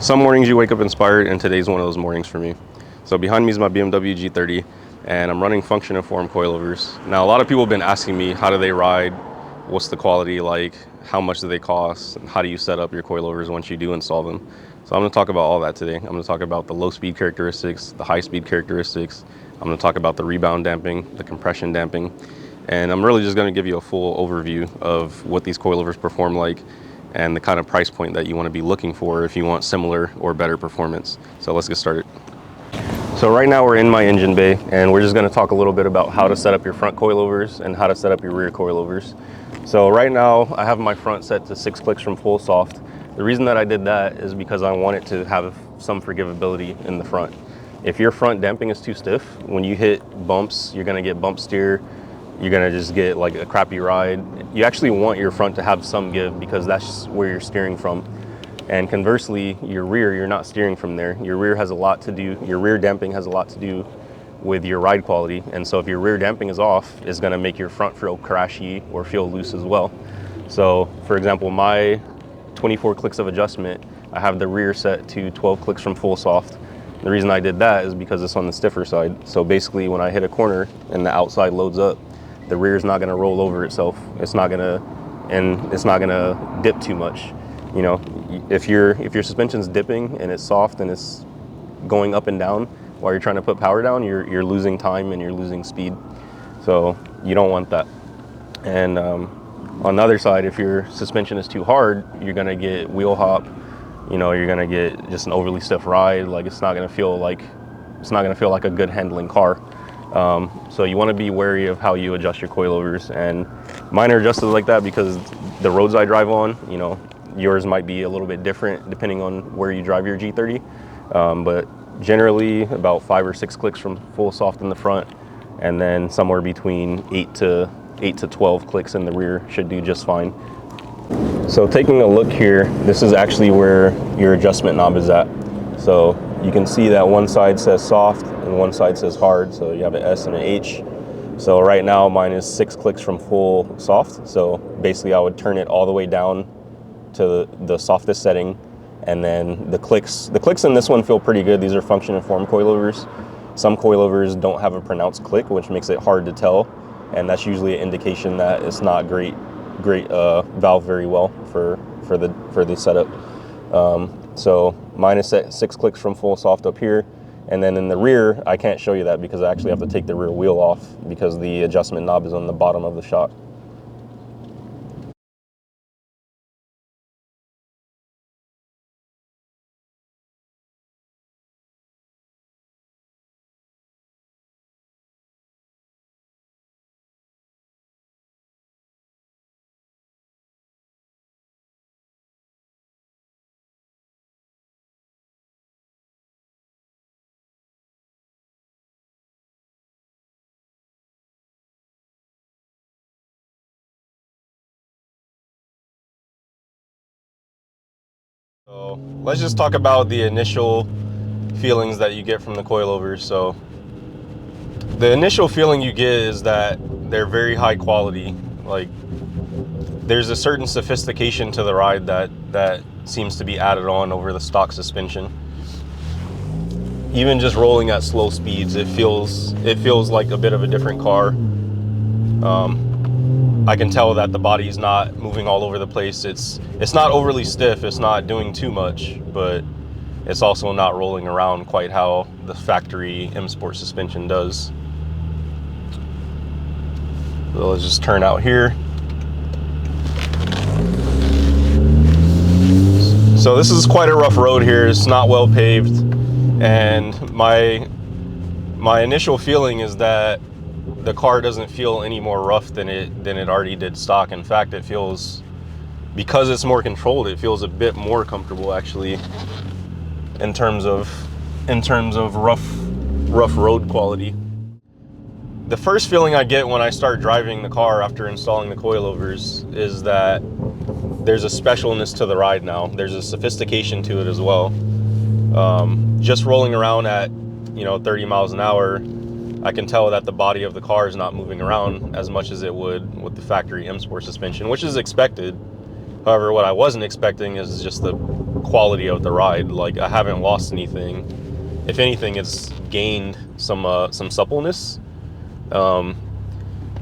Some mornings you wake up inspired, and today's one of those mornings for me. So behind me is my BMW G30, and I'm running function informed coilovers. Now, a lot of people have been asking me, how do they ride? What's the quality like? How much do they cost? And how do you set up your coilovers once you do install them? So I'm going to talk about all that today. I'm going to talk about the low speed characteristics, the high speed characteristics. I'm going to talk about the rebound damping, the compression damping, and I'm really just going to give you a full overview of what these coilovers perform like and the kind of price point that you want to be looking for if you want similar or better performance. So let's get started. So right now we're in my engine bay, and we're just going to talk a little bit about how to set up your front coilovers and how to set up your rear coilovers. So right now I have my front set to 6 clicks from full soft. The reason that I did that is because I want it to have some forgivability in the front. If your front damping is too stiff, when you hit bumps, you're going to get bump steer. You're gonna just get like a crappy ride. You actually want your front to have some give because that's where you're steering from. And conversely, your rear, you're not steering from there. Your rear has a lot to do, your rear damping has a lot to do with your ride quality. And so if your rear damping is off, it's gonna make your front feel crashy or feel loose as well. So for example, my 24 clicks of adjustment, I have the rear set to 12 clicks from full soft. The reason I did that is because it's on the stiffer side. So basically when I hit a corner and the outside loads up, the rear is not going to roll over itself. It's not going to dip too much. You know, if your suspension's dipping and it's soft and it's going up and down while you're trying to put power down, you're losing time and you're losing speed. So you don't want that. And on the other side, if your suspension is too hard, you're going to get wheel hop. You know, you're going to get just an overly stiff ride. Like it's not going to feel like a good handling car. So you want to be wary of how you adjust your coilovers, and mine are adjusted like that because the roads I drive on, you know, yours might be a little bit different depending on where you drive your G30, but generally about 5 or 6 clicks from full soft in the front, and then somewhere between 8 to 12 clicks in the rear should do just fine. So taking a look here, this is actually where your adjustment knob is at. So you can see that one side says soft and one side says hard, so you have an S and an H. So right now mine is 6 clicks from full soft, so basically I would turn it all the way down to the softest setting, and then the clicks in this one feel pretty good. These are function informed coilovers. Some coilovers don't have a pronounced click, which makes it hard to tell, and that's usually an indication that it's not great valve very well for the setup. So mine is set 6 clicks from full soft up here, and then in the rear I can't show you that because I actually have to take the rear wheel off because the adjustment knob is on the bottom of the shock. So let's just talk about the initial feelings that you get from the coilovers. So the initial feeling you get is that they're very high quality. Like there's a certain sophistication to the ride that seems to be added on over the stock suspension. Even just rolling at slow speeds, it feels like a bit of a different car. I can tell that the body's not moving all over the place. It's not overly stiff, it's not doing too much, but it's also not rolling around quite how the factory M Sport suspension does. So let's just turn out here. So this is quite a rough road here. It's not well paved, and my initial feeling is that the car doesn't feel any more rough than it already did stock. In fact, it feels, because it's more controlled, it feels a bit more comfortable actually in terms of rough road quality. The first feeling I get when I start driving the car after installing the coilovers is that there's a specialness to the ride now. There's a sophistication to it as well. Just rolling around at 30 miles an hour, I can tell that the body of the car is not moving around as much as it would with the factory M Sport suspension, which is expected. However, what I wasn't expecting is just the quality of the ride. Like, I haven't lost anything. If anything, it's gained some suppleness.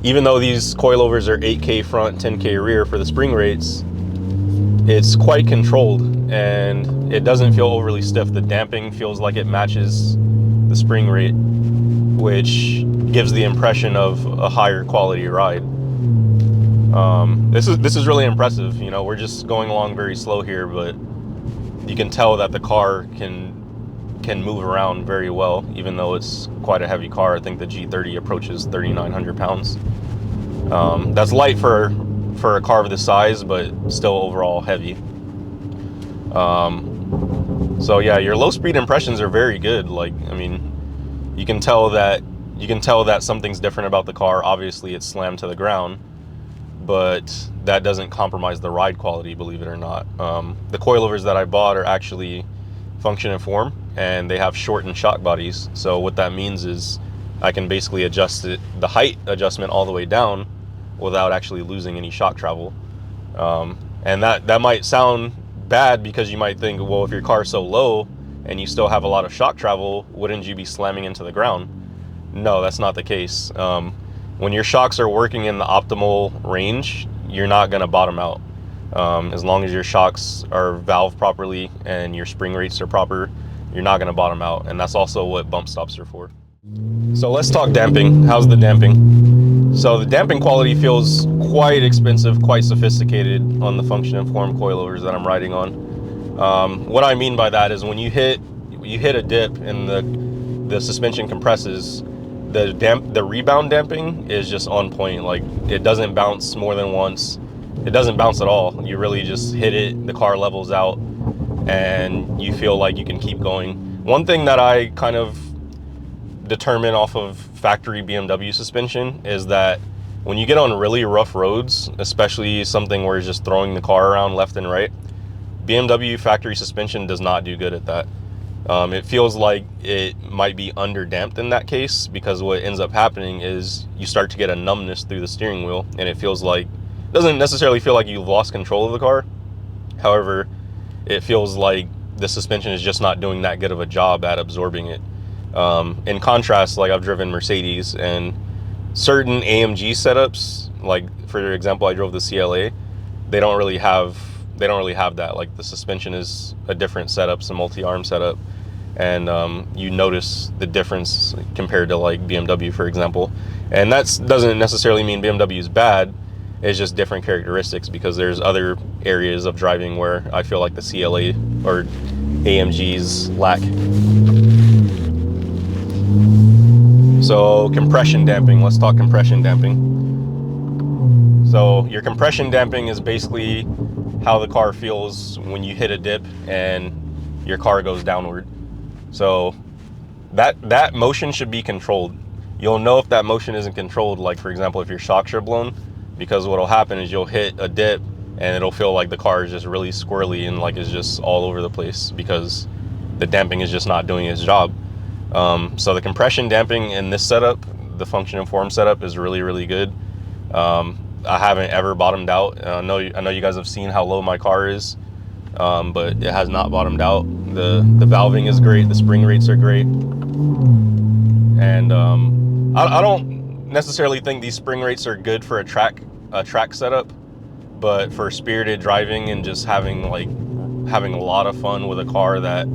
Even though these coilovers are 8K front, 10K rear for the spring rates, it's quite controlled and it doesn't feel overly stiff. The damping feels like it matches the spring rate, which gives the impression of a higher quality ride. This is really impressive. You know, we're just going along very slow here, but you can tell that the car can move around very well, even though it's quite a heavy car. I think the G30 approaches 3,900 pounds. That's light for a car of this size, but still overall heavy. So yeah, your low speed impressions are very good. Like, I mean, you can tell that something's different about the car. Obviously, it's slammed to the ground, but that doesn't compromise the ride quality, believe it or not. The coilovers that I bought are actually function and form, and they have shortened shock bodies. So what that means is I can basically adjust the height adjustment all the way down without actually losing any shock travel. And that might sound bad, because you might think, well, if your car's so low and you still have a lot of shock travel, wouldn't you be slamming into the ground? No, that's not the case. When your shocks are working in the optimal range, you're not going to bottom out. As long as your shocks are valved properly and your spring rates are proper, you're not going to bottom out. And that's also what bump stops are for. So let's talk damping. How's the damping? So the damping quality feels quite expensive, quite sophisticated on the function and form coilovers that I'm riding on. What I mean by that is when you hit a dip and the suspension compresses, the rebound damping is just on point. Like, it doesn't bounce more than once. It doesn't bounce at all. You really just hit it, the car levels out, and you feel like you can keep going. One thing that I kind of determine off of factory BMW suspension is that when you get on really rough roads, especially something where it's just throwing the car around left and right, BMW factory suspension does not do good at that. It feels like it might be under damped in that case, because what ends up happening is you start to get a numbness through the steering wheel, and it doesn't necessarily feel like you've lost control of the car. However, it feels like the suspension is just not doing that good of a job at absorbing it. In contrast, like, I've driven Mercedes, and certain AMG setups, like for example, I drove the CLA, they don't really have that. Like, the suspension is a different setup, it's a multi-arm setup, and you notice the difference compared to like BMW, for example. And that doesn't necessarily mean BMW is bad. It's just different characteristics, because there's other areas of driving where I feel like the CLA or AMGs lack. So compression damping, let's talk compression damping. So your compression damping is basically how the car feels when you hit a dip and your car goes downward. So that motion should be controlled. You'll know if that motion isn't controlled, like for example, if your shocks are blown, because what'll happen is you'll hit a dip and it'll feel like the car is just really squirrely and like it's just all over the place, because the damping is just not doing its job. So the compression damping in this setup, the function and form setup, is really, really good. I haven't ever bottomed out. I know you guys have seen how low my car is, but it has not bottomed out. The valving is great. The spring rates are great. And I don't necessarily think these spring rates are good for a track setup, but for spirited driving and just having a lot of fun with a car that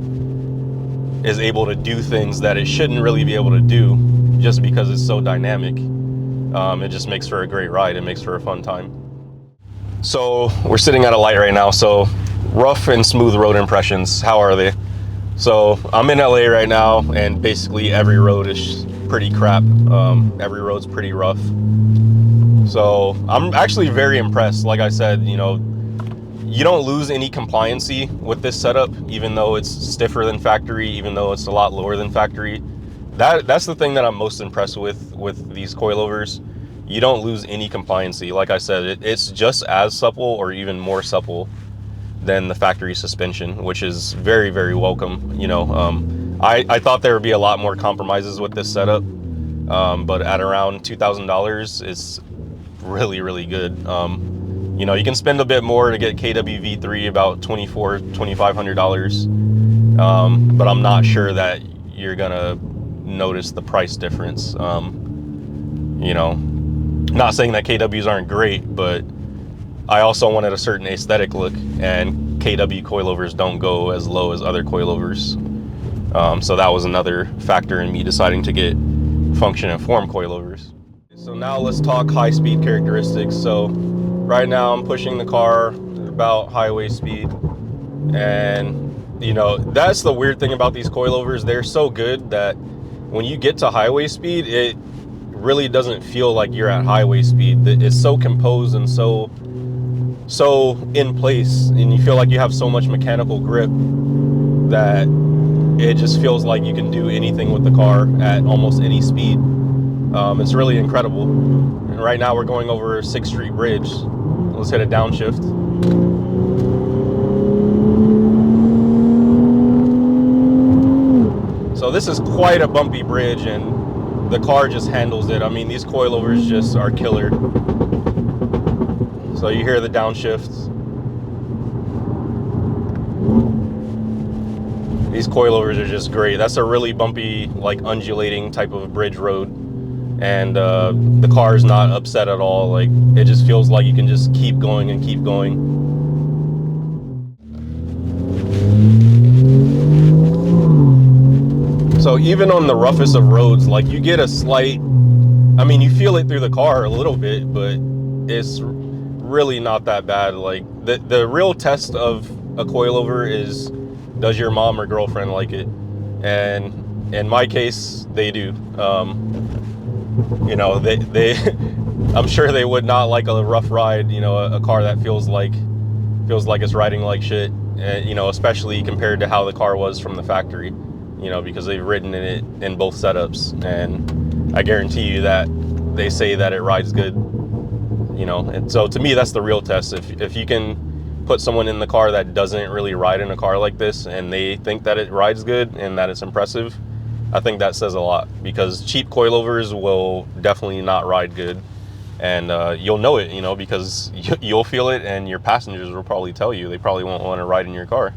is able to do things that it shouldn't really be able to do just because it's so dynamic, it just makes for a great ride. It makes for a fun time. So we're sitting at a light right now. So rough and smooth road impressions, how are they? So I'm in LA right now, and basically every road is pretty crap. Every road's pretty rough. So I'm actually very impressed. Like I said, you don't lose any compliancy with this setup, even though it's stiffer than factory, even though it's a lot lower than factory. That's the thing that I'm most impressed with these coilovers. You don't lose any compliancy. Like I said, it's just as supple or even more supple than the factory suspension, which is very, very welcome. I thought there would be a lot more compromises with this setup, but at around $2,000, it's really, really good. You know, you can spend a bit more to get KW V3, about $2,500, but I'm not sure that you're gonna notice the price difference. You know, not saying that KWs aren't great, but I also wanted a certain aesthetic look, and KW coilovers don't go as low as other coilovers. So that was another factor in me deciding to get function and form coilovers. So now let's talk high speed characteristics. So right now I'm pushing the car about highway speed, and you know, that's the weird thing about these coilovers. They're so good that when you get to highway speed, it really doesn't feel like you're at highway speed. It's so composed and so in place, and you feel like you have so much mechanical grip that it just feels like you can do anything with the car at almost any speed. It's really incredible. And right now we're going over 6th Street Bridge. Let's hit a downshift. So this is quite a bumpy bridge, and the car just handles it. I mean, these coilovers just are killer. So you hear the downshifts. These coilovers are just great. That's a really bumpy, like undulating type of bridge road, and the car is not upset at all. Like, it just feels like you can just keep going and keep going. So even on the roughest of roads, like, you get a slight, I mean, you feel it through the car a little bit, but it's really not that bad. Like, the real test of a coilover is, does your mom or girlfriend like it? And in my case, they do. You know, they I'm sure they would not like a rough ride, you know, a car that feels like it's riding like shit, you know, especially compared to how the car was from the factory, you know, because they've ridden in it in both setups, and I guarantee you that they say that it rides good, you know. And so to me, that's the real test. If you can put someone in the car that doesn't really ride in a car like this, and they think that it rides good and that it's impressive, I think that says a lot, because cheap coilovers will definitely not ride good, and you'll know it, you know, because you'll feel it, and your passengers will probably tell you. They probably won't want to ride in your car.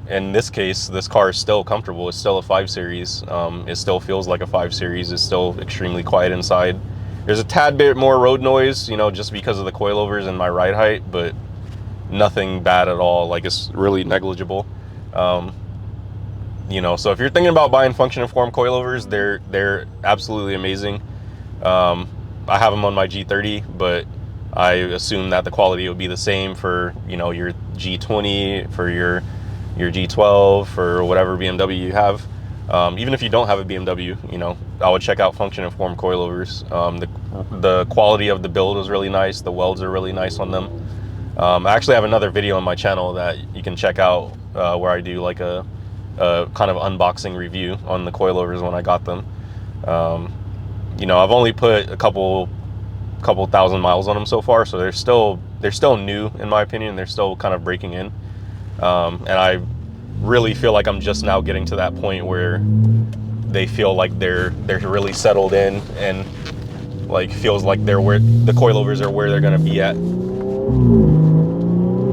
In this case, this car is still comfortable. It's still a 5 Series. It still feels like a 5 Series. It's still extremely quiet inside. There's a tad bit more road noise, you know, just because of the coilovers and my ride height, but nothing bad at all. Like, it's really negligible. You know, so if you're thinking about buying function and form coilovers, they're absolutely amazing. I have them on my G30, but I assume that the quality would be the same for, you know, your G20, for your G12, for whatever BMW you have. Even if you don't have a BMW, you know, I would check out function and form coilovers. The quality of the build is really nice. The welds are really nice on them. I actually have another video on my channel that you can check out where I do like a kind of unboxing review on the coilovers when I got them. You know, I've only put a couple thousand miles on them so far, so they're still new in my opinion. They're still kind of breaking in, and I really feel like I'm just now getting to that point where they feel like they're really settled in, and like feels like they're where the coilovers are, where they're going to be at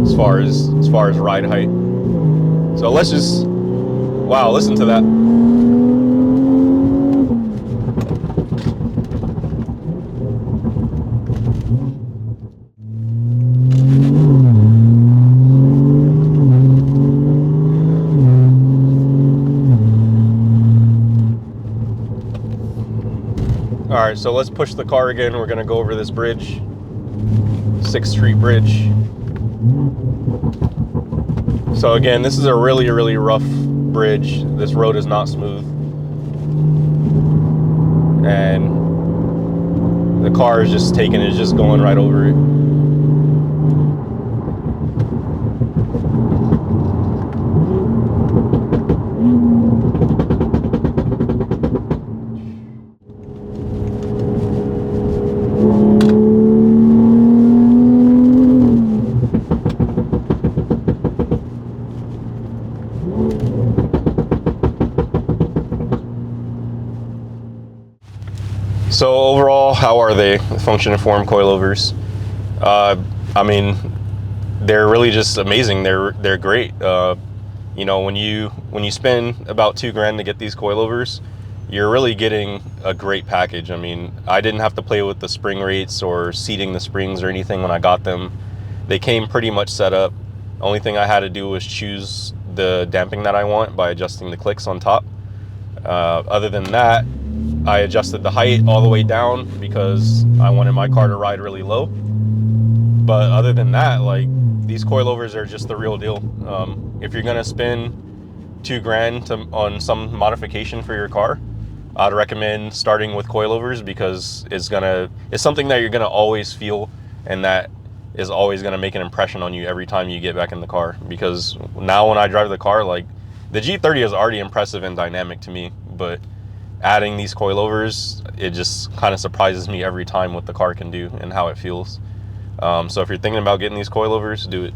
as far as ride height. So let's just, wow, listen to that. All right, so let's push the car again. We're gonna go over this bridge, 6th Street Bridge. So again, this is a really, really rough bridge. This road is not smooth, and the car is just going right over it. So overall, how are they? Function and form coilovers. I mean, they're really just amazing. They're great. You know, when you spend about $2 grand to get these coilovers, you're really getting a great package. I mean, I didn't have to play with the spring rates or seating the springs or anything when I got them. They came pretty much set up. Only thing I had to do was choose the damping that I want by adjusting the clicks on top. Other than that, I adjusted the height all the way down because I wanted my car to ride really low. But other than that, like, these coilovers are just the real deal. If you're gonna spend $2 grand on some modification for your car, I'd recommend starting with coilovers, because it's something that you're gonna always feel, and that is always gonna make an impression on you every time you get back in the car. Because now when I drive the car, like, the G30 is already impressive and dynamic to me, but adding these coilovers, it just kind of surprises me every time what the car can do and how it feels. So if you're thinking about getting these coilovers, do it.